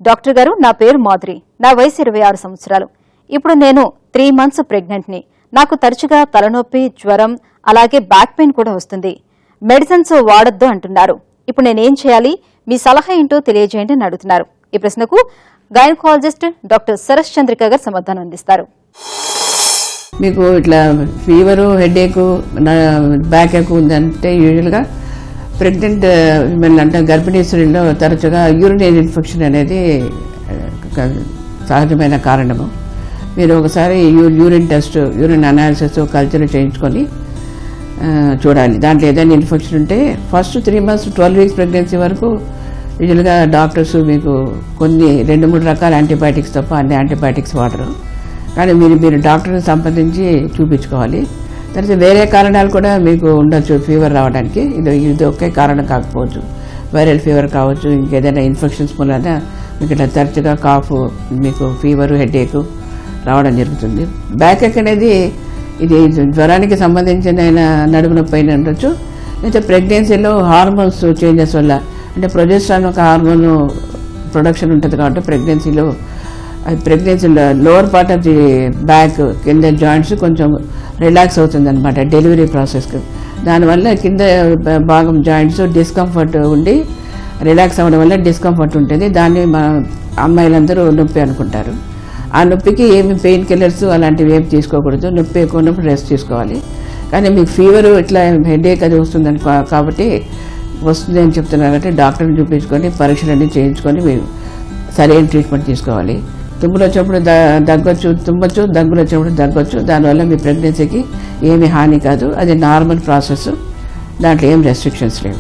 Doctor గారు, నా పేరు మాధురి. నా వయసు 26 సంవత్సరాలు. ఇప్పుడు నేను 3 months ప్రెగ్నెంట్ని. నాకు తరచుగా తలనొప్పి, జ్వరం, అలాగే బ్యాక్ పెయిన్ కూడా వస్తుంది. మెడిసిన్స్ వాడొద్దు అంటున్నారు. ఇప్పుడు నేనేం చేయాలి? మీ సలహా ఏంటో తెలియజేయండి అని అడుగుతున్నారు. ఈ ప్రశ్నకు గైనకాలజిస్ట్ డాక్టర్ సరస్ చంద్రిక గారు సమాధానం అందిస్తారు. మీకు ఇట్లా ఫీవరు, హెడేక్, బ్యాక్ ఏక్ ఉందంటే యూజువల్గా ప్రెగ్నెంట్ విమెన్ అంటే గర్భిణీ స్త్రీల్లో తరచుగా యూరినరీ ఇన్ఫెక్షన్ అనేది సహజమైన కారణము. మీరు ఒకసారి urine test, urine analysis, culture చేయించుకొని చూడాలి. దాంట్లో ఏదైనా ఇన్ఫెక్షన్ ఉంటే ఫస్ట్ 3 months 12 weeks ప్రెగ్నెన్సీ వరకు యూజువల్గా డాక్టర్స్ మీకు కొన్ని 2-3 రకాల యాంటీబయాటిక్స్ తప్ప అన్ని యాంటీబయాటిక్స్ వాడరు. కానీ మీరు డాక్టర్ని సంప్రదించి చూపించుకోవాలి. తర్వాత వేరే కారణాలు కూడా మీకు ఉండొచ్చు ఫీవర్ రావడానికి. ఇది ఒకే కారణం కాకపోవచ్చు. వైరల్ ఫీవర్ కావచ్చు, ఇంకేదైనా ఇన్ఫెక్షన్స్ వల్ల మీకు ఇట్లా తరచుగా కాఫ్, మీకు ఫీవర్, హెడేక్ రావడం జరుగుతుంది. బ్యాక్ ఏక్ అనేది ఇది జ్వరానికి సంబంధించిన నడుము నొప్పి అయినా ఉండొచ్చు. అయితే ప్రెగ్నెన్సీలో హార్మోన్స్ చేంజెస్ వల్ల, అంటే ప్రొజెస్ట్రాన్ ఒక హార్మోన్ ప్రొడక్షన్ ఉంటుంది కాబట్టి ప్రెగ్నెన్సీలో lower part of the back కింద జాయింట్స్ కొంచెం రిలాక్స్ అవుతుంది అనమాట డెలివరీ ప్రాసెస్కి. దానివల్ల కింద భాగం జాయింట్స్ డిస్కంఫర్ట్ ఉండి రిలాక్స్ అవ్వడం వల్ల డిస్కంఫర్ట్ ఉంటుంది. దాన్ని మా అమ్మాయిలందరూ నొప్పి అనుకుంటారు. ఆ నొప్పికి ఏమి పెయిన్ కిల్లర్స్ అలాంటివి ఏమి తీసుకోకూడదు. నొప్పి ఎక్కువ ఉన్నప్పుడు రెస్ట్ తీసుకోవాలి. కానీ మీకు ఫీవర్, ఇట్లా హెడేక్ అది వస్తుందని కాబట్టి వస్తుంది అని చెప్తున్నారు కాబట్టి డాక్టర్ని చూపించుకొని పరీక్షలన్నీ చేయించుకొని మీరు సరైన ట్రీట్మెంట్ తీసుకోవాలి. తుమ్ములు వచ్చినప్పుడు దగ్గొచ్చు, తుమ్మొచ్చు, దగ్గులు వచ్చినప్పుడు దగ్గొచ్చు. దానివల్ల మీ ప్రెగ్నెన్సీకి ఏమీ హాని కాదు. అది నార్మల్ ప్రాసెస్. దాంట్లో ఏం రెస్ట్రిక్షన్స్ లేవు.